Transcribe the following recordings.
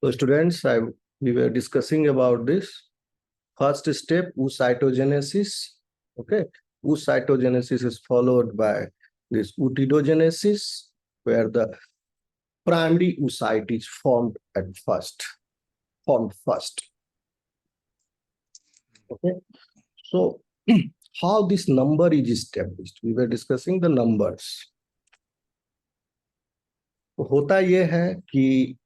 So students, we were discussing about this first step, oocytogenesis. Okay, oocytogenesis is followed by this ootidogenesis, where the primary oocyte is formed first. Okay, so how this number is established? We were discussing the numbers. तो होता यह है कि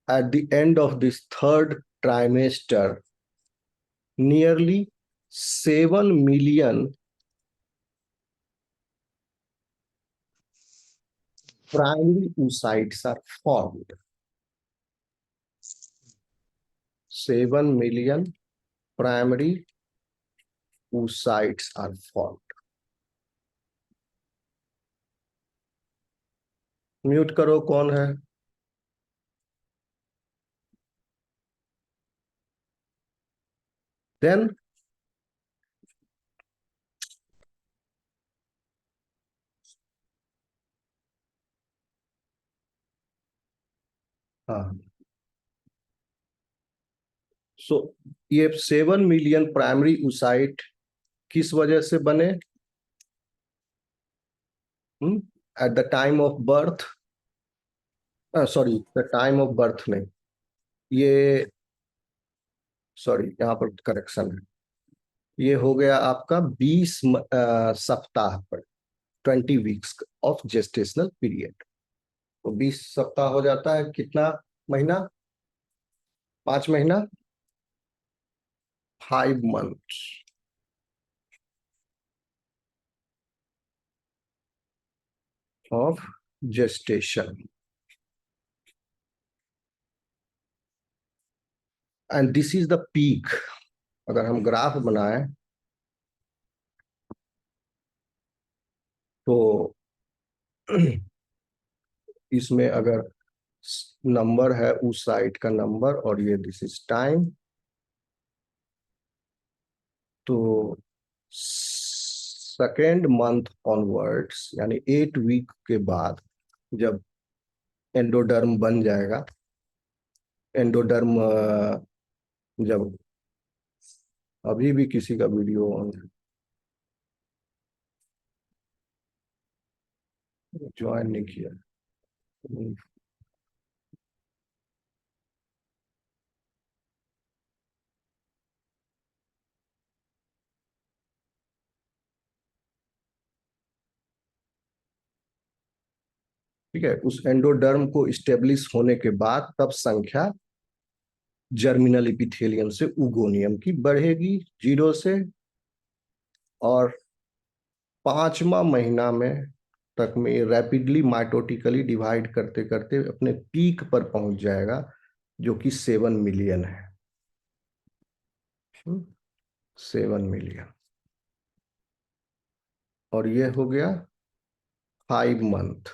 at the end of this third trimester, nearly 7 million primary oocytes are formed. 7 million primary oocytes are formed. Mute करो, कौन है? Then so ये 7 million primary oocyte किस वजह से बने? Eight the time of birth, sorry the time of birth में, ये सॉरी यहाँ पर करेक्शन है, ये हो गया आपका 20 सप्ताह पर, 20 वीक्स ऑफ जेस्टेशनल पीरियड। तो 20 सप्ताह हो जाता है कितना महीना? 5 महीना, 5 months of gestation. And this is the peak. अगर हम ग्राफ बनाएं तो इसमें अगर नंबर है उस साइट का नंबर और ये दिस इज टाइम, तो सेकेंड मंथ ऑनवर्ड्स यानी 8 वीक के बाद जब एंडोडर्म बन जाएगा, एंडोडर्म जब अभी भी किसी का वीडियो ऑन ज्वाइन नहीं किया, ठीक है। उस एंडोडर्म को इस्टेब्लिश होने के बाद तब संख्या जर्मिनल इपिथेलियम से उगोनियम की बढ़ेगी 0 से, और 5वां महीना में तक में ये रैपिडली माइटोटिकली डिवाइड करते करते अपने पीक पर पहुंच जाएगा जो कि 7 मिलियन है। 7 मिलियन, और ये हो गया 5 मंथ।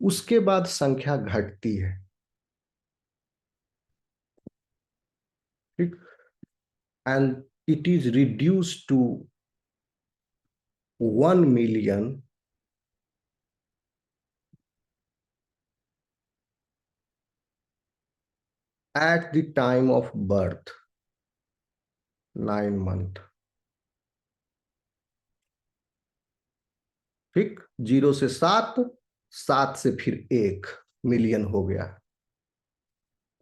उसके बाद संख्या घटती है, ठीक, and it is reduced to 1 million at the time of birth, 9 month। ठीक, 0 से 7, 7 से फिर 1 मिलियन हो गया।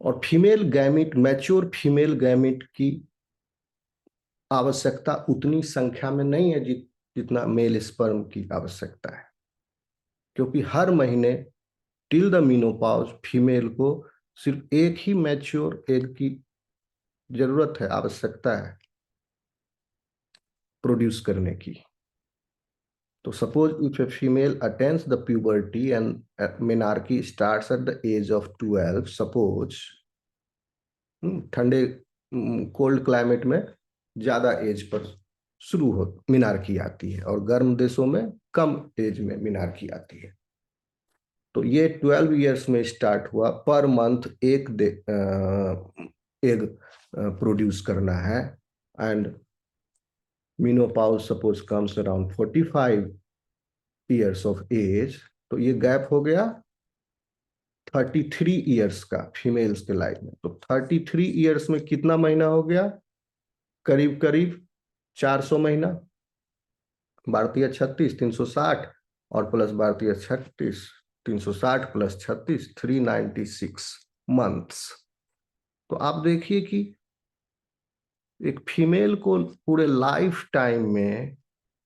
और female gamete, mature female gamete की आवश्यकता उतनी संख्या में नहीं है जितना मेल स्पर्म की आवश्यकता है, क्योंकि हर महीने टिल द मीनोपॉज फीमेल को सिर्फ एक ही मैच्योर एग की जरूरत है, आवश्यकता है प्रोड्यूस करने की। तो suppose if a female attains the puberty and menarche starts at the age of 12, suppose ठंडे कोल्ड क्लाइमेट में ज्यादा एज पर शुरू हो मिनार्की आती है, और गर्म देशों में कम एज में मिनार्की आती है। तो ये 12 इयर्स में स्टार्ट हुआ, पर मंथ एक एग प्रोड्यूस करना है, and menopause suppose comes around 45 years of age, तो ये गैप हो गया 33 ईयर्स का फीमेल्स के लाइफ में। तो 33 ईयर्स में कितना महीना हो गया? करीब करीब 400 महीना। भारतीय 36 360, और प्लस भारतीय 36 360 प्लस 36 396 मंथ्स। तो आप देखिए कि एक फीमेल को पूरे लाइफ टाइम में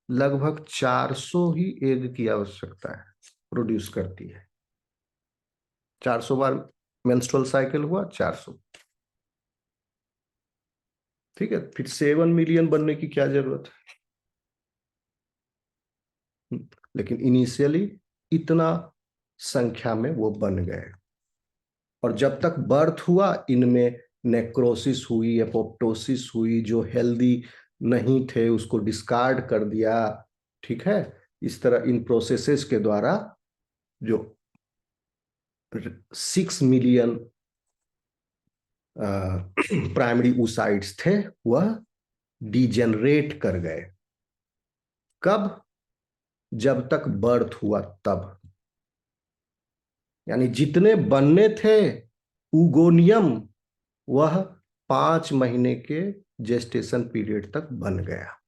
लगभग 400 ही एग की आवश्यकता है, प्रोड्यूस करती है। 400 बार मेंस्ट्रुअल साइकिल हुआ, 400। ठीक है, फिर 7 मिलियन बनने की क्या जरूरत है? लेकिन इनिशियली इतना संख्या में वो बन गए। और जब तक बर्थ हुआ, इनमें नेक्रोसिस हुई, एपोप्टोसिस हुई, जो हेल्दी नहीं थे उसको डिस्कार्ड कर दिया। ठीक है, इस तरह इन प्रोसेसेस के द्वारा जो 6 मिलियन प्राइमरी oocytes थे, वह डिजेनरेट कर गए। कब? जब तक बर्थ हुआ तब। यानी जितने बनने थे उगोनियम, वह 5 महीने के जेस्टेशन पीरियड तक बन गया।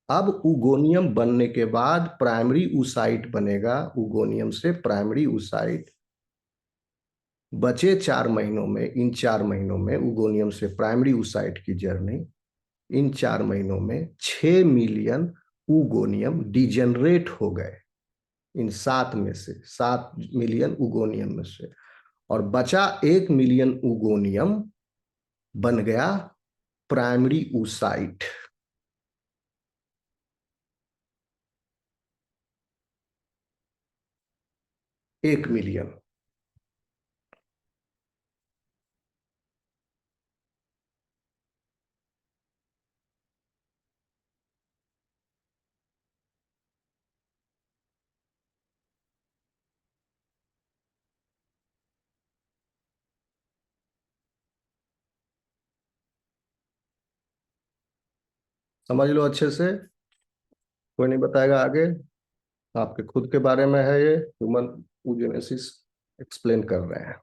अब उगोनियम बनने के बाद प्राइमरी oocyte बनेगा, उगोनियम से प्राइमरी oocyte। बचे 4 महीनों में, इन 4 महीनों में उगोनियम से प्राइमरी oocyte की जर्नी, इन 4 महीनों में 6 मिलियन उगोनियम डिजेनरेट हो गए। इन 7 में से 7 मिलियन उगोनियम में से, और बचा 1 मिलियन उगोनियम बन गया प्राइमरी oocyte। 1 मिलियन। समझ लो अच्छे से, कोई नहीं बताएगा आगे। आपके खुद के बारे में है ये, ह्यूमन यूजेनेसिस एक्सप्लेन कर रहे हैं।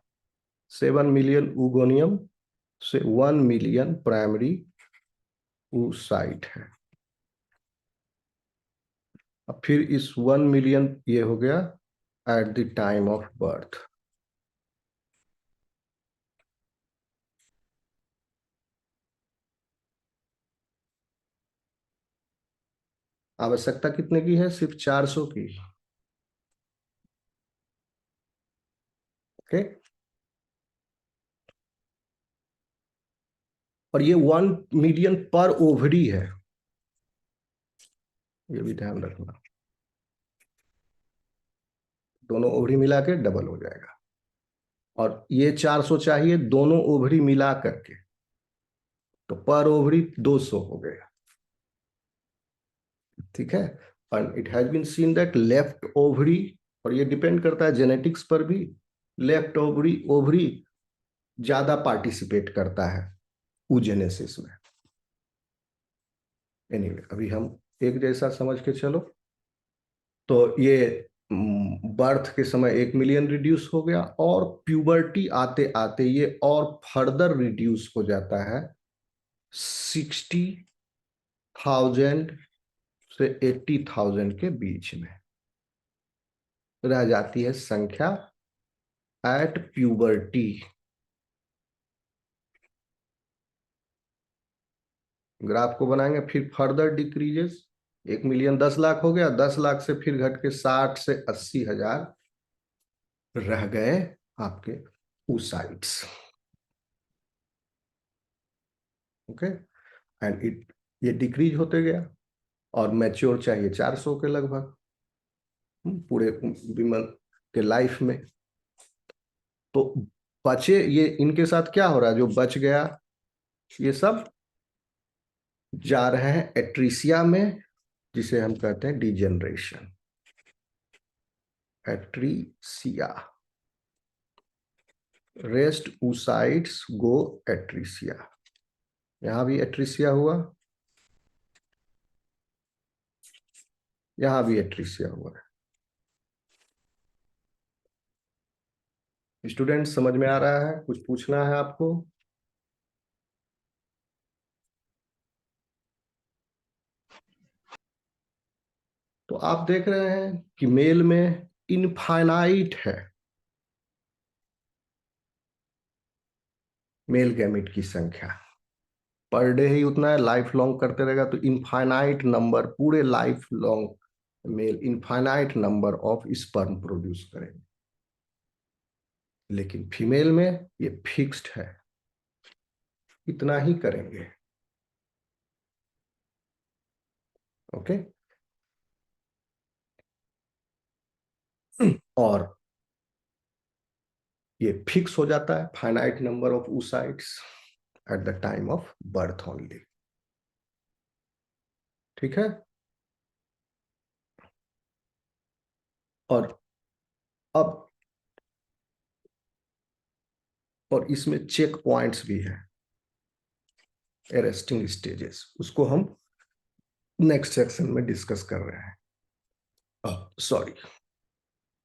7 मिलियन उगोनियम से 1 मिलियन प्राइमरी oocyte है। अब फिर इस 1 मिलियन ये हो गया eight the time of birth. आवश्यकता कितने की है? सिर्फ 400 की। ओके। और ये 1 मिलियन पर ओवरी है, ये भी ध्यान रखना। दोनों ओवरी मिला के डबल हो जाएगा। और ये 400 चाहिए दोनों ओवरी मिला करके, तो पर ओवरी 200 हो गया। ठीक है। And it has been seen that left ovary, और ये डिपेंड करता है जेनेटिक्स पर भी, लेफ्ट ओवरी ओवरी ज्यादा पार्टिसिपेट करता है ऊजेनेसिस में। एनीवे, अभी हम एक जैसा समझ के चलो। तो ये बर्थ के समय 1 मिलियन रिड्यूस हो गया, और प्यूबर्टी आते आते ये और फर्दर रिड्यूस हो जाता है 60,000 से 80,000 के बीच में रह जाती है संख्या एट प्यूबर्टी। ग्राफ को बनाएंगे, फिर फर्दर डिक्रीजेस। 1 मिलियन 10 लाख हो गया, 10 लाख से फिर घट के 60 से 80 हजार रह गए आपके oocytes। ओके। एंड इट ये डिक्रीज होते गया, और मैच्योर चाहिए 400 के लगभग पूरे विमन के लाइफ में। तो बचे ये, इनके साथ क्या हो रहा है? जो बच गया ये सब जा रहे हैं एट्रीसिया में, जिसे हम कहते हैं डिजेनरेशन। एट्रीसिया, रेस्ट oocytes गो एट्रीसिया। यहां भी एट्रीसिया हुआ, यहां भी एट्रीसिया हुआ है। स्टूडेंट समझ में आ रहा है? कुछ पूछना है आपको? तो आप देख रहे हैं कि मेल में इनफाइनाइट है मेल गैमेट की संख्या, पर डे ही उतना है, लाइफ लॉन्ग करते रहेगा तो इनफाइनाइट नंबर, पूरे life long male infinite number of sperm produce करेंगे। लेकिन फीमेल में ये फिक्स्ड है, इतना ही करेंगे। ओके। और ये फिक्स हो जाता है, finite number of oocytes eight the time of birth only. ठीक है। और अब और इसमें चेक पॉइंट्स भी है, अरेस्टिंग स्टेजेस, उसको हम नेक्स्ट सेक्शन में डिस्कस कर रहे हैं। Sorry,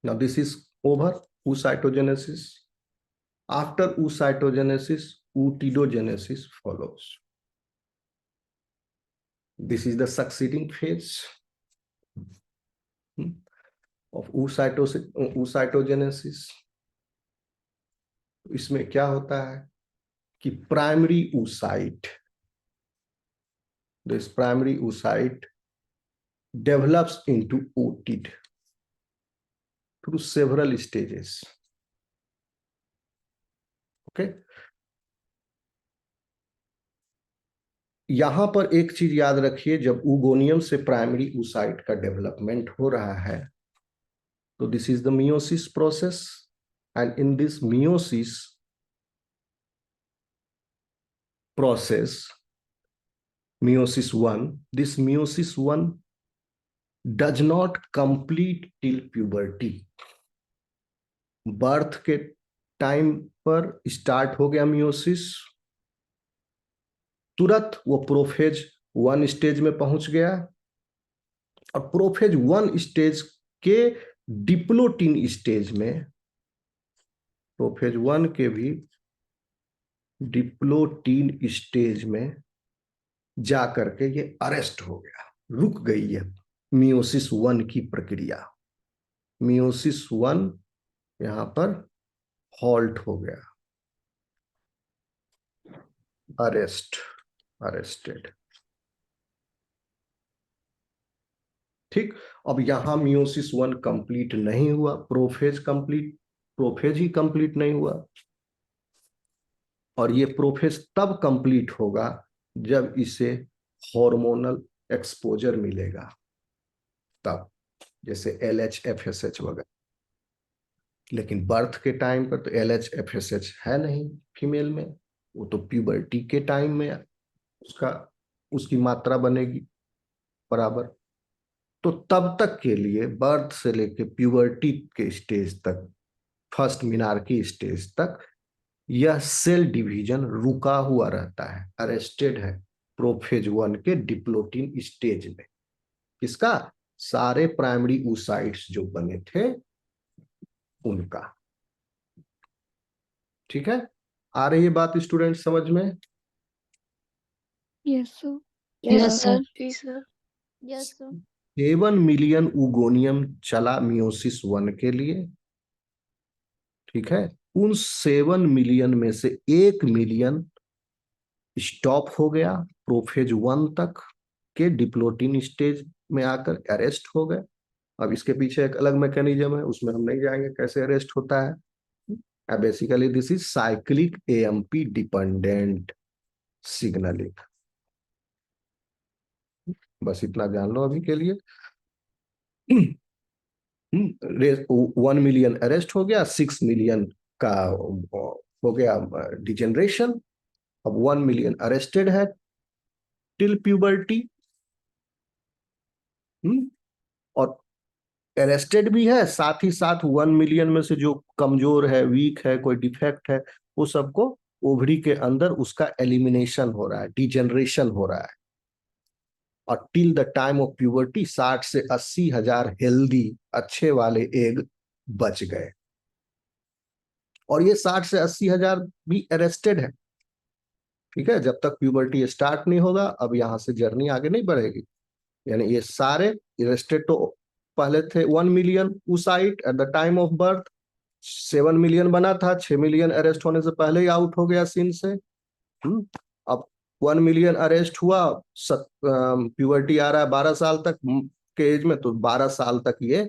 now this is over oocytogenesis. After oocytogenesis, ootidogenesis follows. This is the succeeding phase of oocytogenesis. इसमें क्या होता है कि primary oocyte, this primary oocyte develops into otid through several stages. Okay. यहां पर एक चीज याद रखिए, जब ऊगोनियम से प्राइमरी oocyte का डेवलपमेंट हो रहा है तो this is the meiosis process, and in this meiosis process, meiosis 1, this meiosis 1 does not complete till puberty. Birth के टाइम पर स्टार्ट हो गया मियोसिस, तुरंत वो प्रोफेज 1 स्टेज में पहुंच गया, और प्रोफेज 1 स्टेज के डिप्लोटीन स्टेज में, प्रोफेज 1 के भी डिप्लोटीन स्टेज में जा करके ये अरेस्ट हो गया, रुक गई है मियोसिस 1 की प्रक्रिया। मियोसिस 1 यहां पर हॉल्ट हो गया, अरेस्टेड। ठीक। अब यहां मियोसिस 1 कंप्लीट नहीं हुआ, प्रोफेज ही कंप्लीट नहीं हुआ, और ये प्रोफेज तब कंप्लीट होगा जब इसे हार्मोनल एक्सपोजर मिलेगा, तब, जैसे LHFSH वगैरह। लेकिन बर्थ के टाइम पर तो LHFSH है नहीं फीमेल में, वो तो प्यूबर्टी के टाइम में उसका उसकी मात्रा बनेगी बराबर। तो तब तक के लिए, बर्थ से लेके प्यूबर्टी के स्टेज तक, फर्स्ट मीनार्की स्टेज तक, यह सेल डिवीजन रुका हुआ रहता है, अरेस्टेड है प्रोफेज 1 के डिप्लोटीन स्टेज में। किसका? सारे प्राइमरी oocytes जो बने थे उनका। ठीक है, आ रही है बात स्टूडेंट समझ में? Yes sir. Yes sir. Yes sir. 7 million oogonium चला मियोसिस 1 के लिए। ठीक है, उन 7 मिलियन में से 1 मिलियन स्टॉप हो गया प्रोफेज 1 तक के डिप्लोटीन स्टेज में आकर अरेस्ट हो गए। अब इसके पीछे एक अलग मैकेनिज्म है, उसमें हम नहीं जाएंगे कैसे अरेस्ट होता है। Basically this is cyclic AMP dependent signalling. बस इतना जान लो अभी के लिए। 1 मिलियन अरेस्ट हो गया, 6 मिलियन का हो गया डिजेनरेशन। अब 1 मिलियन अरेस्टेड है टिल प्यूबर्टी, और अरेस्टेड भी है, साथ ही साथ 1 मिलियन में से जो कमजोर है, वीक है, कोई डिफेक्ट है, वो सबको ओवरी के अंदर उसका एलिमिनेशन हो रहा है, डिजेनरेशन हो रहा है। और till the time of puberty 60 से 80 हजार हेल्दी अच्छे वाले एग बच गए। और ये 60 से 80 हजार भी अरेस्टेड है। ठीक है, जब तक प्यूबर्टी स्टार्ट नहीं होगा, अब यहाँ से जर्नी आगे नहीं बढ़ेगी। यानी ये सारे अरेस्टेड तो पहले थे 1 million oocyte eight the time of birth, 7 million बना था, 6 मिलियन अरेस्ट होने से पहले ही आउट हो गया सीन से। अब 1 मिलियन अरेस्ट हुआ, प्यूबर्टी आ रहा है 12 साल तक के एज में, तो 12 साल तक ये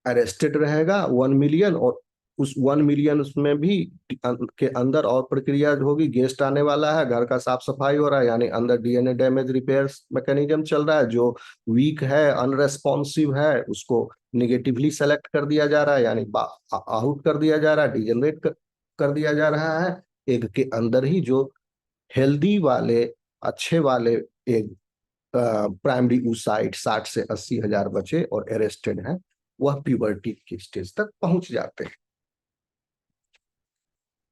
अरेस्टेड रहेगा 1 मिलियन। और उस 1 मिलियन में भी के अंदर और प्रक्रिया होगी, गेस्ट आने वाला है, घर का साफ सफाई हो रहा है, यानी अंदर डीएनए डैमेज रिपेयर मैकेनिज्म चल रहा है। जो वीक है, अनरेस्पॉन्सिव है, उसको निगेटिवली सेलेक्ट कर दिया जा रहा है, यानी आउट कर दिया जा रहा है, डिजेनरेट कर दिया जा रहा है। एग के अंदर ही जो हेल्दी वाले, अच्छे वाले एग, प्राइमरी oocyte 60 से 80 हजार बचे और अरेस्टेड हैं, वह प्यूबर्टी की स्टेज तक पहुंच जाते हैं।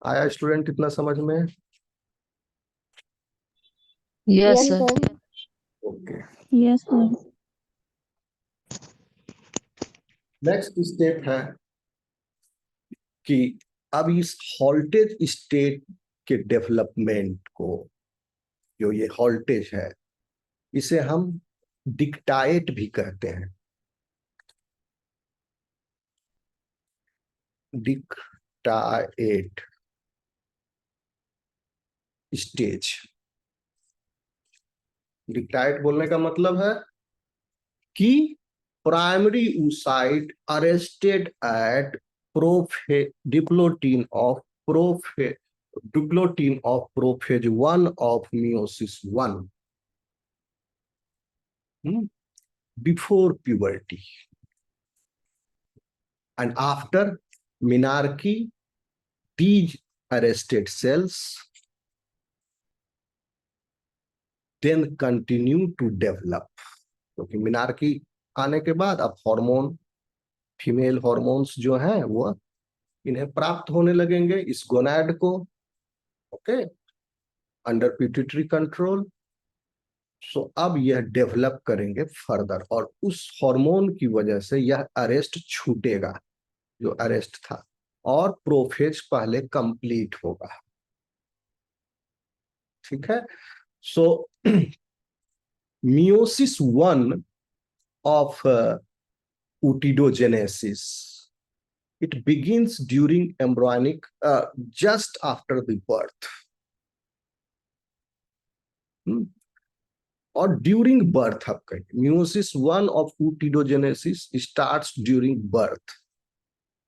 आया स्टूडेंट इतना समझ में? Yes, Yes, sir. sir. Okay. Yes, sir. Next step है कि अब इस हॉल्टेज स्टेट के डेवलपमेंट को, जो ये हॉल्टेज है, इसे हम डिक्टाएट भी कहते हैं। डिक्टाएट स्टेज। डिक्टाएट बोलने का मतलब है कि primary oocyte arrested eight diplotene of prophase 1 of meiosis 1 before puberty and after menarche, these arrested cells then continue to develop। क्योंकि मिनार्की आने के बाद अब हार्मोन, फीमेल हॉर्मोन्स जो हैं वो इन्हें प्राप्त होने लगेंगे, इस गोनाड को। Okay, under pituitary control. So अब यह डेवलप करेंगे फर्दर, और उस हार्मोन की वजह से यह अरेस्ट छूटेगा, जो अरेस्ट था, और प्रोफेज पहले कंप्लीट होगा। ठीक है। सो meiosis 1 of ootidogenesis, it begins during embryonic, just after the birth, और ड्यूरिंग बर्थ। आप कहें meiosis 1 of ootidogenesis starts during birth,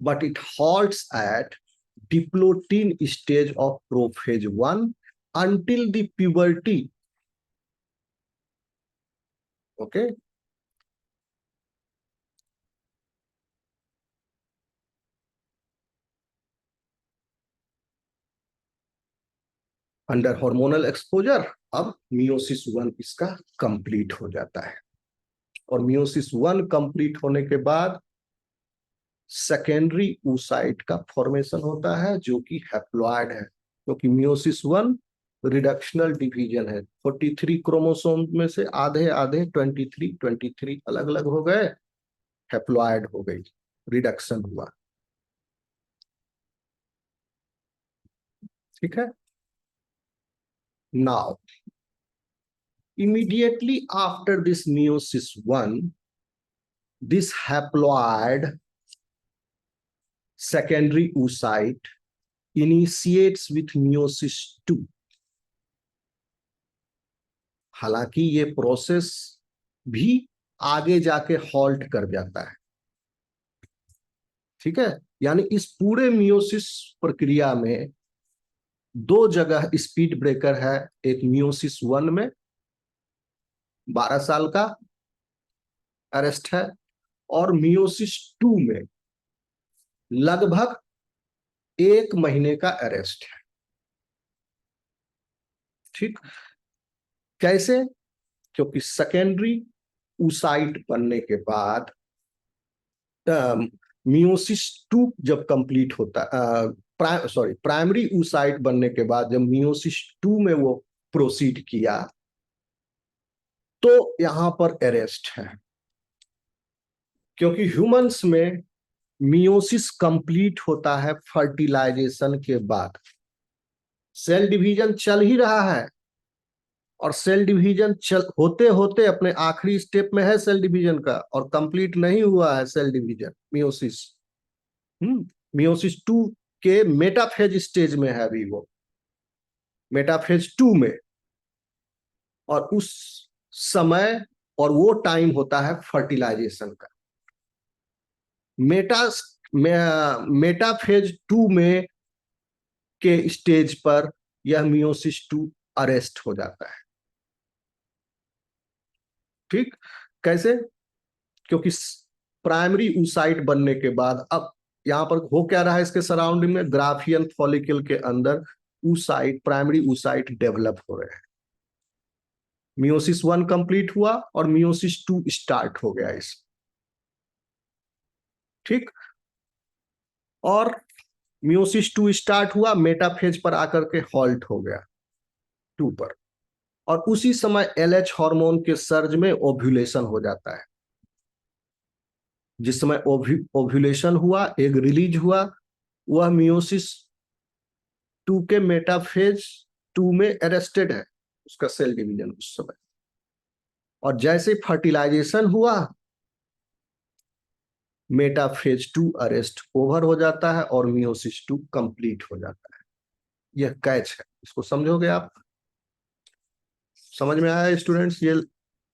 but it halts at diplotin stage of prophase 1 until the puberty। okay, under hormonal exposure अब meiosis 1 इसका complete हो जाता है। और meiosis 1 complete होने के बाद सेकेंडरी oocyte का फॉर्मेशन होता है, जो कि हैप्लॉइड है, क्योंकि meiosis 1 रिडक्शनल डिवीजन है। 43 क्रोमोसोम में से आधे आधे 23 अलग अलग हो गए, हैप्लॉइड हो गई, रिडक्शन हुआ। ठीक है। Now immediately after this meiosis 1, this haploid secondary oocyte initiates with meiosis 2। हालांकि ये प्रोसेस भी आगे जाके हॉल्ट कर जाता है। ठीक है, यानी इस पूरे मियोसिस प्रक्रिया में दो जगह स्पीड ब्रेकर है। एक meiosis 1 में 12 साल का अरेस्ट है, और meiosis 2 में लगभग 1 महीने का अरेस्ट है। ठीक, कैसे? क्योंकि सेकेंडरी oocyte बनने के बाद meiosis 2 जब कंप्लीट होता, प्राइमरी oocyte बनने के बाद जब meiosis 2 में वो प्रोसीड किया, तो यहां पर अरेस्ट है। क्योंकि ह्यूमंस में मियोसिस कंप्लीट होता है फर्टिलाइजेशन के बाद। सेल डिवीजन चल ही रहा है, और सेल डिवीजन चल होते होते अपने आखिरी स्टेप में है सेल डिवीजन का, और कंप्लीट नहीं हुआ है सेल डिवीजन, मियोसिस। मियोसिस 2 के मेटाफेज स्टेज में है अभी वो, मेटाफेज 2 में। और उस समय और वो टाइम होता है फर्टिलाइजेशन का। मेटा मेटाफेज 2 में के स्टेज पर यह मियोसिस 2 अरेस्ट हो जाता है। ठीक, कैसे? क्योंकि प्राइमरी ऊसाइट बनने के बाद अब यहां पर हो क्या रहा है, इसके सराउंडिंग में ग्राफियन फॉलिकल के अंदर ऊसाइट, प्राइमरी ऊसाइट डेवलप हो रहे हैं। मियोसिस 1 कंप्लीट हुआ और मियोसिस 2 स्टार्ट हो गया इस। ठीक, और मियोसिस 2 स्टार्ट हुआ, मेटाफेज पर आकर के हॉल्ट हो गया 2 पर। और उसी समय एलएच हार्मोन के सर्ज में ओव्यूलेशन हो जाता है। जिस समय ओव्यूलेशन हुआ, एग रिलीज हुआ, वह मियोसिस 2 के मेटाफेज 2 में अरेस्टेड है, उसका सेल डिवीजन उस समय। और जैसे फर्टिलाइजेशन हुआ, मेटाफेज 2 अरेस्ट ओवर हो जाता है और मियोसिस 2 कंप्लीट हो जाता है। यह कैच है, इसको समझोगे आप? समझ में आया स्टूडेंट्स ये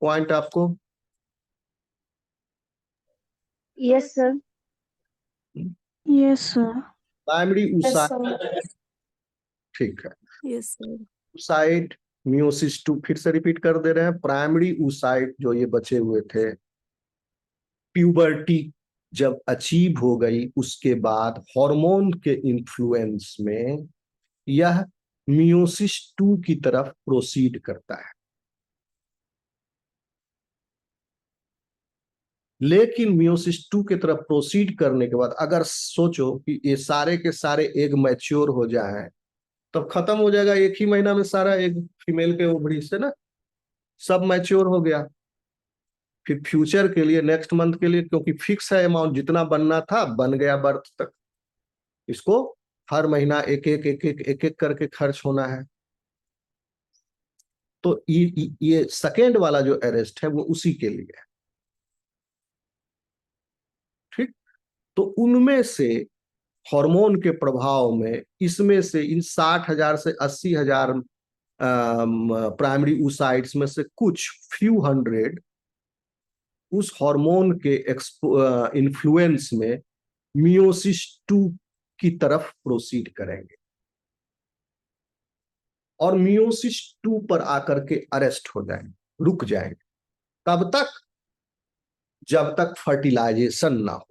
पॉइंट आपको? Yes, sir. Yes, sir. Primary Yes, oocyte, sir. ठीक है। Yes, sir. ऊसाइट, मियोसिस 2, फिर से रिपीट कर दे रहे हैं। प्राइमरी ऊसाइट जो ये बचे हुए थे, प्यूबर्टी जब अचीव हो गई, उसके बाद हार्मोन के इन्फ्लुएंस में यह मियोसिस 2 की तरफ प्रोसीड करता है। लेकिन मियोसिस 2 की तरफ प्रोसीड करने के बाद अगर सोचो कि ये सारे के सारे एग मैच्योर हो जाएं, तब खत्म हो जाएगा एक ही महीना में सारा एग फीमेल के ओवरी से ना, सब मैच्योर हो गया। फिर फ्यूचर के लिए, नेक्स्ट मंथ के लिए, क्योंकि फिक्स है अमाउंट, जितना बनना था बन गया बर्थ तक, इसको हर महीना एक एक एक एक एक एक करके खर्च होना है। तो ये सेकेंड वाला जो अरेस्ट है वो उसी के लिए है। ठीक, तो उनमें से हार्मोन के प्रभाव में इसमें से इन 60,000 से 80,000 प्राइमरी ऊसाइट्स में से कुछ फ्यू हंड्रेड उस हार्मोन के इन्फ्लुएंस में मियोसिस 2 की तरफ प्रोसीड करेंगे और मियोसिस 2 पर आकर के अरेस्ट हो जाएंगे, रुक जाएंगे। तब तक जब तक फर्टिलाइजेशन ना हो।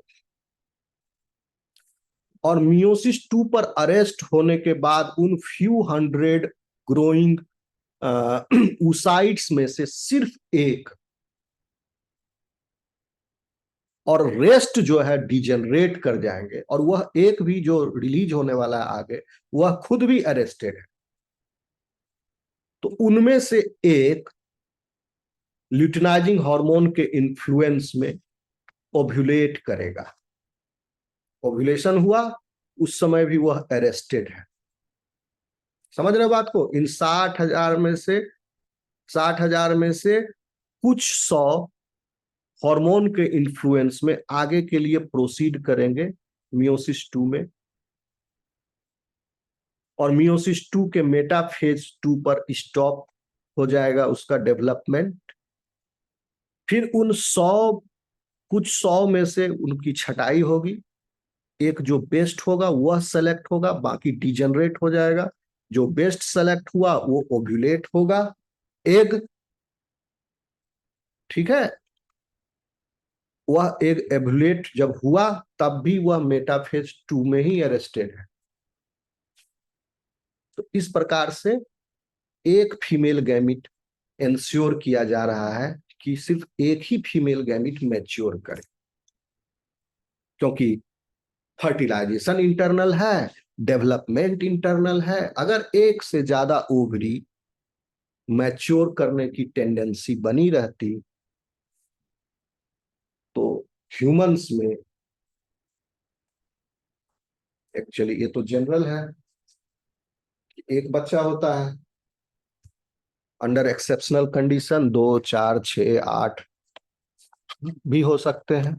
और मियोसिस 2 पर अरेस्ट होने के बाद उन फ्यू हंड्रेड ग्रोइंग ऊसाइट्स में से सिर्फ एक, और रेस्ट जो है डिजेनरेट कर जाएंगे, और वह एक भी जो रिलीज होने वाला है आगे, वह खुद भी अरेस्टेड है। तो उनमें से एक ल्यूटिनाइजिंग हार्मोन के इन्फ्लुएंस में ओव्यूलेट करेगा। ओव्यूलेशन हुआ, उस समय भी वह अरेस्टेड है। समझ रहे हो बात को? इन 60,000 में से, 60,000 में से कुछ 100 हार्मोन के इन्फ्लुएंस में आगे के लिए प्रोसीड करेंगे मियोसिस 2 में, और मियोसिस 2 के मेटाफेज 2 पर स्टॉप हो जाएगा उसका डेवलपमेंट। फिर उन 100, कुछ 100 में से उनकी छटाई होगी, एक जो बेस्ट होगा वह सेलेक्ट होगा, बाकी डिजेनरेट हो जाएगा। जो बेस्ट सेलेक्ट हुआ वो ओव्यूलेट होगा, एग, ठीक है। वह एग एवुलेट जब हुआ तब भी वह मेटाफेज 2 में ही अरेस्टेड है। तो इस प्रकार से एक फीमेल गैमिट इंश्योर किया जा रहा है कि सिर्फ एक ही फीमेल गैमिट मैच्योर करे, क्योंकि फर्टिलाइजेशन इंटरनल है, डेवलपमेंट इंटरनल है। अगर एक से ज्यादा ओवरी मैच्योर करने की टेंडेंसी बनी रहती तो ह्यूमंस में एक्चुअली ये तो जनरल है, एक बच्चा होता है, अंडर एक्सेप्शनल कंडीशन 2, 4, 6, 8 भी हो सकते हैं,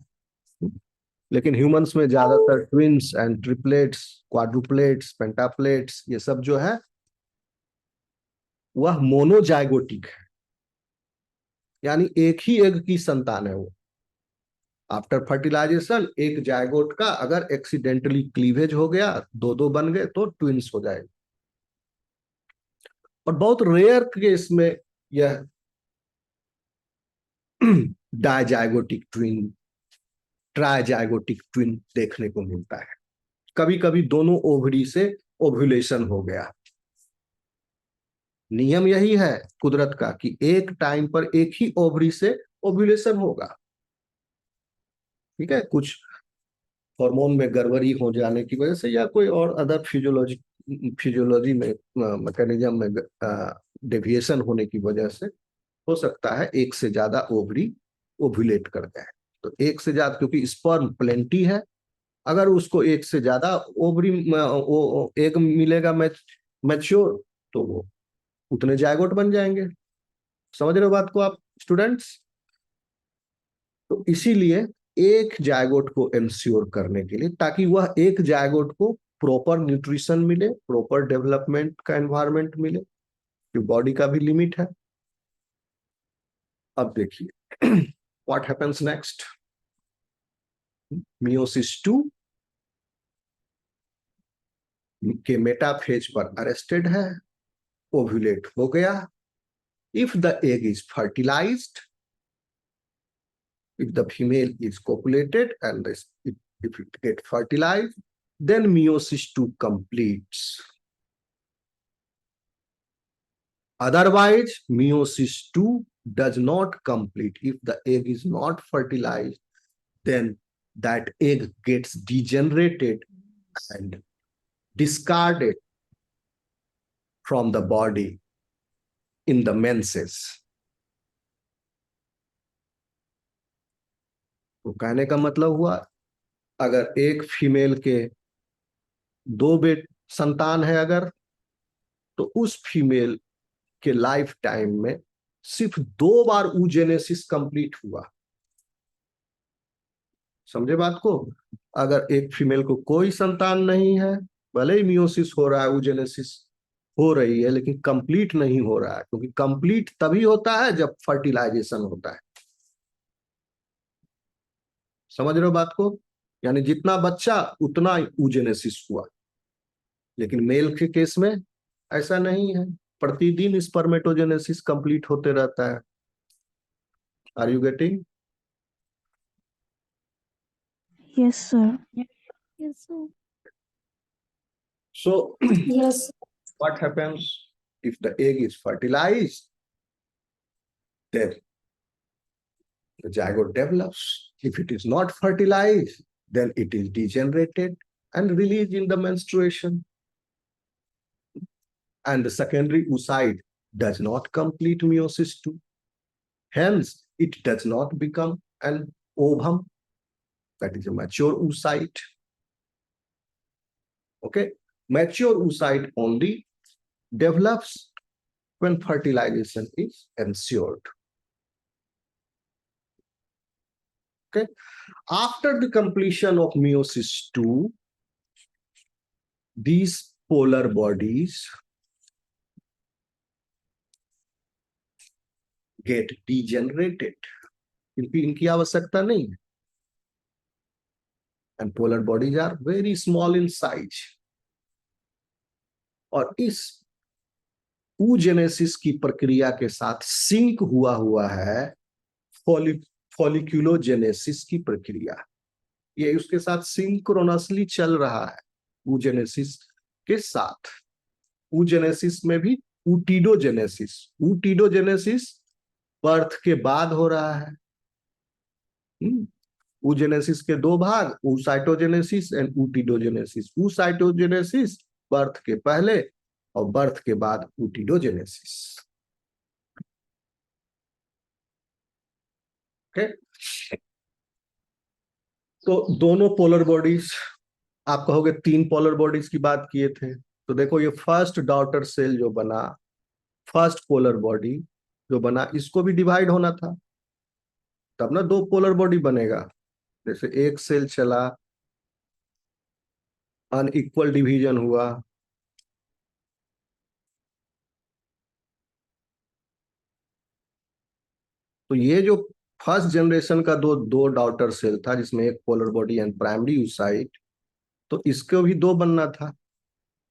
लेकिन ह्यूमंस में ज्यादातर ट्विंस एंड ट्रिपलेट्स, क्वाड्रुप्लेट्स, पेंटाप्लेट्स, ये सब जो है वह मोनोजाइगोटिक है, यानी एक ही एग की संतान है वो। आफ्टर फर्टिलाइजेशन एक जायगोट का अगर एक्सीडेंटली क्लीवेज हो गया, दो दो बन गए, तो ट्विंस हो जाएगा। और बहुत रेयर केस में यह डायजाइगोटिक ट्विन, ट्राइजाइगोटिक ट्विन देखने को मिलता है। कभी कभी दोनों ओवरी से ओव्यूलेशन हो गया। नियम यही है कुदरत का कि एक टाइम पर एक ही ओवरी से ओव्यूलेशन होगा। ठीक है, कुछ हार्मोन में गड़बड़ी हो जाने की वजह से या कोई और अदर फिजियोलॉजी में मैकेनिज्म में डेविएशन होने की वजह से हो सकता है एक से ज्यादा ओवरी ओव्यूलेट कर जाए। तो एक से ज्यादा, क्योंकि स्पर्म प्लेंटी है, अगर उसको एक से ज्यादा ओवरी एग मिलेगा मैच्योर, तो वो उतने जायगोट बन जाएंगे। समझ रहे हो बात को आप स्टूडेंट्स? तो इसीलिए एक जायगोट को इंश्योर करने के लिए, ताकि वह एक जायगोट को प्रॉपर न्यूट्रिशन मिले, प्रॉपर डेवलपमेंट का एनवायरनमेंट मिले, कि बॉडी का भी लिमिट है। अब देखिए व्हाट हैपेंस नेक्स्ट। मियोसिस 2 के मेटाफेज पर अरेस्टेड है, ओव्यूलेट हो गया। If the egg is fertilised, if the female is copulated and if it get fertilized, then meiosis 2 completes. Otherwise, meiosis 2 does not complete. If the egg is not fertilized, then that egg gets degenerated and discarded from the body in the menses. तो कहने का मतलब हुआ, अगर एक female के दो संतान है अगर, तो उस फीमेल के लाइफ टाइम में सिर्फ 2 बार ऊजेनेसिस कंप्लीट हुआ। समझे बात को? अगर एक फीमेल को कोई संतान नहीं है, भले ही मियोसिस हो रहा है, ऊजेनेसिस हो रही है, लेकिन कंप्लीट नहीं हो रहा है, क्योंकि कंप्लीट तभी होता है जब फर्टिलाइजेशन होता है। समझ रहे हो बात को? यानी जितना बच्चा उतना ऊजेनेसिस हुआ, लेकिन मेल के केस में ऐसा नहीं है, प्रतिदिन स्पर्मेटोजेनेसिस कंप्लीट होते रहता है। Are you getting? Yes, sir. Yes, sir. So Yes. what happens if the egg is fertilized? Then the zygote develops. If it is not fertilized, then it is degenerated and released in the menstruation. And the secondary oocyte does not complete meiosis 2. Hence, it does not become an ovum, that is a mature oocyte. Okay, mature oocyte only develops when fertilization is ensured. Okay, after the completion of meiosis 2, these polar bodies get degenerated, क्योंकि इनकी आवश्यकता नहीं है, and polar bodies are very small in size. और इस oogenesis की प्रक्रिया के साथ सिंक हुआ है फॉलिक्यूलोजेनेसिस की प्रक्रिया। ये उसके साथ सिंक्रोनसली चल रहा है oogenesis के साथ। oogenesis में भी ऊटिडोजेनेसिस, ऊटिडोजेनेसिस बर्थ के बाद हो रहा है। oogenesis के 2 भाग, oocytogenesis एंड ऊटिडोजेनेसिस। oocytogenesis बर्थ के पहले और बर्थ के बाद ऊटिडोजेनेसिस। ओके, तो दोनों पोलर बॉडीज आप कहोगे 3 पोलर बॉडीज की बात किए थे, तो देखो ये फर्स्ट डॉटर सेल जो बना, फर्स्ट पोलर बॉडी जो बना, इसको भी डिवाइड होना था, तब ना 2 पोलर बॉडी बनेगा। जैसे एक सेल चला, अनइक्वल डिवीजन हुआ, तो ये जो फर्स्ट जनरेशन का दो दो डॉटर सेल था, जिसमें एक polar body and primary oocyte, तो इसको भी 2 बनना था,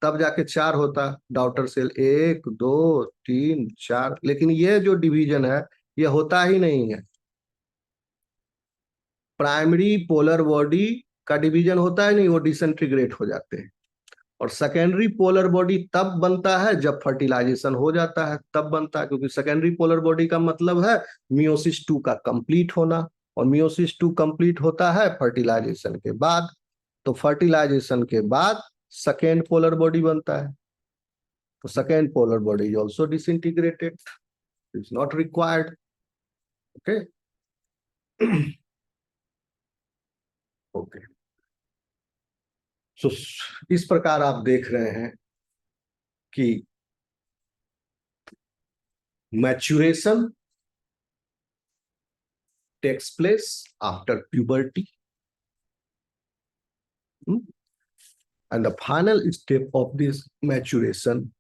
तब जाके 4 होता डॉटर सेल, 1 2 3 4। लेकिन ये जो डिवीजन है ये होता ही नहीं है। प्राइमरी पोलर बॉडी का डिवीजन होता है नहीं, वो डिसइंटीग्रेट हो जाते हैं। और सेकेंडरी पोलर बॉडी तब बनता है जब फर्टिलाइजेशन हो जाता है, तब बनता है, क्योंकि सेकेंडरी पोलर बॉडी का मतलब है मियोसिस 2 का कंप्लीट होना, और मियोसिस 2 कंप्लीट होता है फर्टिलाइजेशन के बाद। तो फर्टिलाइजेशन के बाद सेकेंड पोलर बॉडी बनता है, तो second polar body is also disintegrated, is not required. Okay okay, so इस प्रकार आप देख रहे हैं कि maturation takes place after puberty, and the final step of this maturation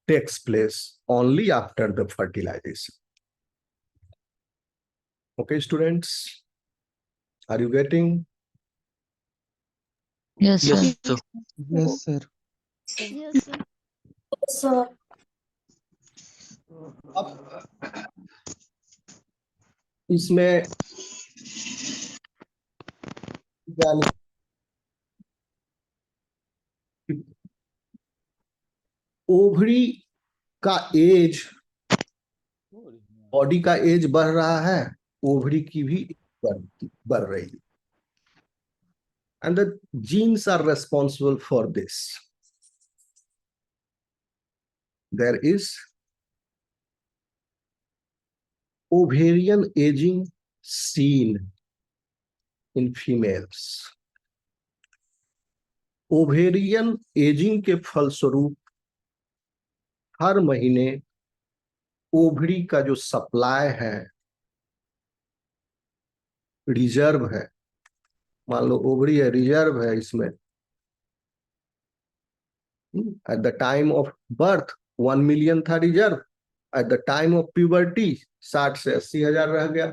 takes place only after the fertilization. Okay, students, are you getting? Yes, sir. Yes, sir. Yes, sir. Sir. अब इसमें ovary का as, body का as बढ़ रहा है, ovary की भी बढ़ रही है, and the genes are responsible for this. There is ovarian aging seen in females. Ovarian ageing के फलस्वरूप हर महीने ओवरी का जो सप्लाई है, रिजर्व है, मान लो ओवरी है, रिजर्व है इसमें, at the time of birth 1 million था reserve, at the time of puberty 60 से 80 हजार रह गया।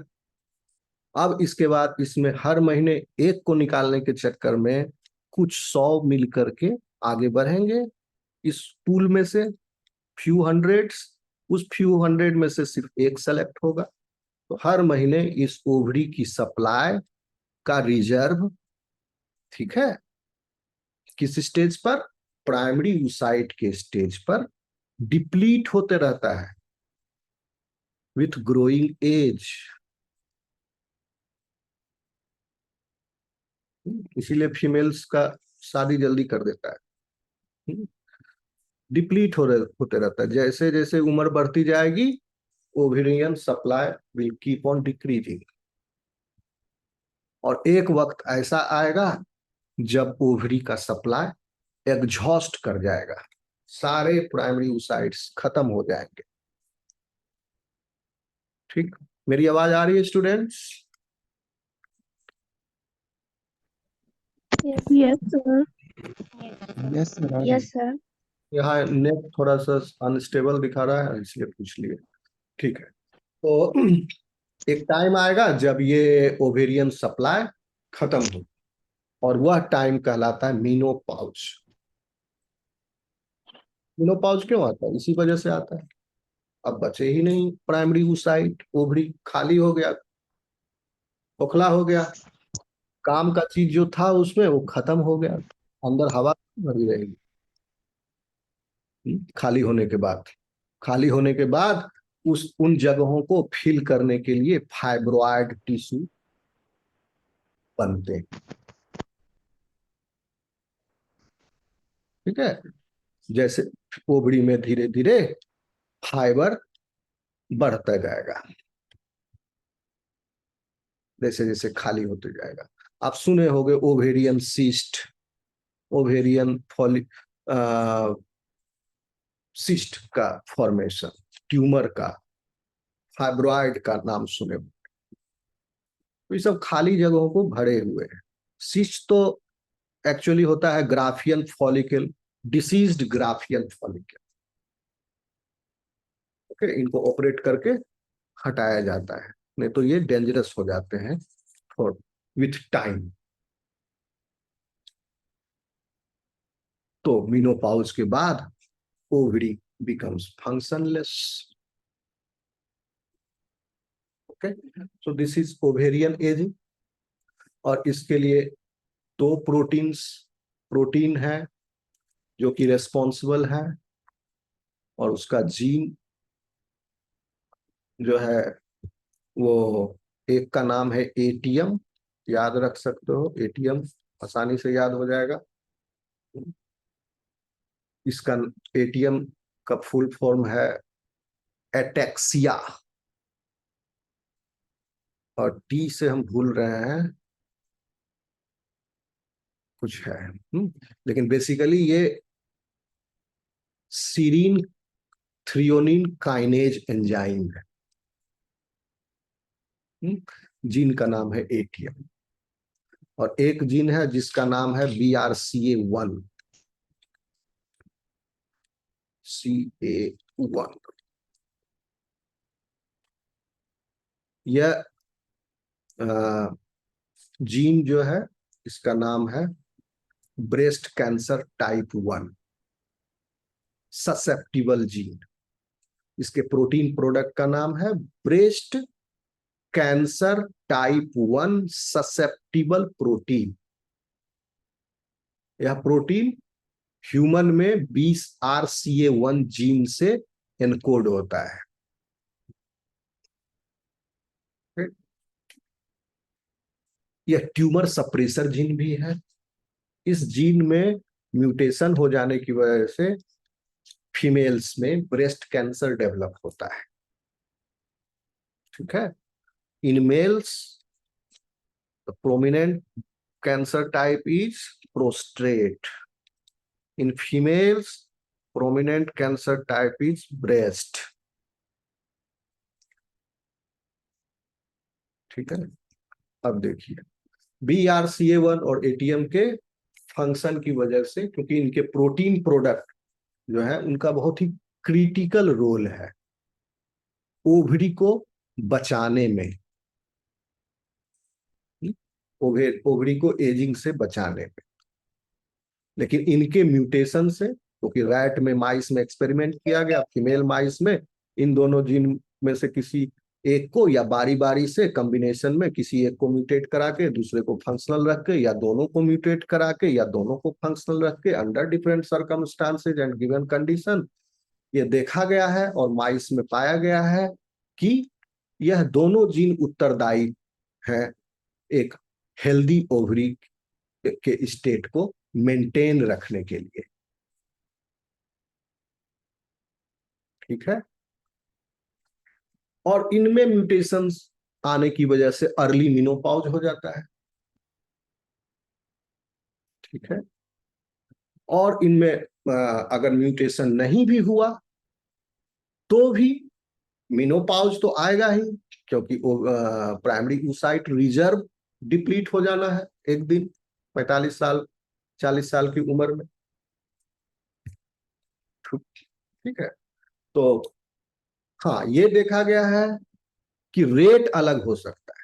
अब इसके बाद इसमें हर महीने एक को निकालने के चक्कर में कुछ 100 मिल करके आगे बढ़ेंगे इस पूल में से, फ्यू हंड्रेड्स, उस फ्यू हंड्रेड में से सिर्फ एक सेलेक्ट होगा। तो हर महीने इस ओवरी की सप्लाई का रिजर्व, ठीक है, किस स्टेज पर, प्राइमरी यूसाइट के स्टेज पर डिप्लीट होते रहता है विथ ग्रोइंग एज। इसीलिए फीमेल्स का शादी जल्दी कर देता है, डिप्लीट होते रहता है। जैसे जैसे उम्र बढ़ती जाएगी, ovarian supply will keep on decreasing, और एक वक्त ऐसा आएगा जब ओवरी का सप्लाई एग्जॉस्ट कर जाएगा, सारे प्राइमरी oocytes खत्म हो जाएंगे। ठीक, मेरी आवाज आ रही है students? Yes, sir. Yes, sir. Yes, sir. यहाँ नेट थोड़ा सा अनस्टेबल दिखा रहा है, इसलिए पूछ लिए। ठीक है, तो एक टाइम आएगा जब ये ओवेरियन सप्लाई खत्म हो, और वह टाइम कहलाता है मीनोपॉज। मीनोपॉज क्यों आता है? इसी वजह से आता है, अब बचे ही नहीं प्राइमरी oocyte, ओवरी खाली हो गया, खोखला हो गया, काम का चीज जो था उसमें वो खत्म हो गया, अंदर हवा भरी रहेगी। खाली होने के बाद, खाली होने के बाद उन जगहों को फिल करने के लिए फाइब्रॉइड टिश्यू बनते हैं। ठीक है, जैसे ओवरी में धीरे धीरे फाइबर बढ़ता जाएगा, जैसे जैसे खाली होते जाएगा। आप सुने होंगे ओवेरियन सिस्ट, ओवेरियन सिस्ट का फॉर्मेशन, ट्यूमर का, फाइब्रॉइड का नाम सुने, तो ये सब खाली जगहों को भरे हुए हैं। सिस्ट तो एक्चुअली होता है Graafian follicle, deceased Graafian follicle. Okay, इनको ऑपरेट करके हटाया जाता है, नहीं तो ये डेंजरस हो जाते हैं फॉर विथ टाइम। तो मेनोपॉज के बाद ovary becomes functionless. Okay, so this is ovarian aging। और इसके लिए दो प्रोटीन है जो कि रेस्पॉन्सिबल है, और उसका जीन जो है वो, एक का नाम है एटीएम, याद रख सकते हो, एटीएम आसानी से याद हो जाएगा। इसका एटीएम का फुल फॉर्म है एटेक्सिया, और टी से हम भूल रहे हैं, कुछ है। लेकिन बेसिकली ये सीरीन थ्रियोनिन काइनेज एंजाइम है। जीन का नाम है एटीएम, और एक जीन है जिसका नाम है BRCA1, CA1। यह जीन जो है इसका नाम है breast cancer type 1 susceptible gene. इसके प्रोटीन प्रोडक्ट का नाम है breast cancer type 1 susceptible protein. यह प्रोटीन ह्यूमन में 20RCA1 जीन से एनकोड होता है। यह ट्यूमर सप्रेसर जीन भी है। इस जीन में म्यूटेशन हो जाने की वजह से फीमेल्स में ब्रेस्ट कैंसर डेवलप होता है। ठीक है, in males the prominent cancer type is prostate, in females prominent cancer type is breast. ठीक है, अब देखिए BRCA1 और एटीएम के फंक्शन की वजह से, क्योंकि इनके प्रोटीन प्रोडक्ट जो है उनका बहुत ही क्रिटिकल रोल है ओवरी को बचाने में, ओवरी को एजिंग से बचाने में। लेकिन इनके म्यूटेशन से, क्योंकि रैट में, माइस में एक्सपेरिमेंट किया गया, फीमेल माइस में इन दोनों जीन में से किसी एक को, या बारी बारी से कॉम्बिनेशन में किसी एक को म्यूटेट करा के दूसरे को फंक्शनल रख के, या दोनों को म्यूटेट करा के या दोनों को फंक्शनल रख के, under different circumstances and given condition, ये देखा गया है और माइस में पाया गया है कि यह दोनों जीन उत्तरदायी है एक हेल्दी ओवरी के स्टेट को मेंटेन रखने के लिए। ठीक है, और इनमें म्यूटेशंस आने की वजह से अर्ली मेनोपॉज हो जाता है। ठीक है, और इनमें अगर म्यूटेशन नहीं भी हुआ तो भी मेनोपॉज तो आएगा ही, क्योंकि प्राइमरी oocyte रिजर्व डिप्लीट हो जाना है एक दिन 45 साल 40 साल की उम्र में। ठीक है, तो हाँ, ये देखा गया है कि रेट अलग हो सकता है।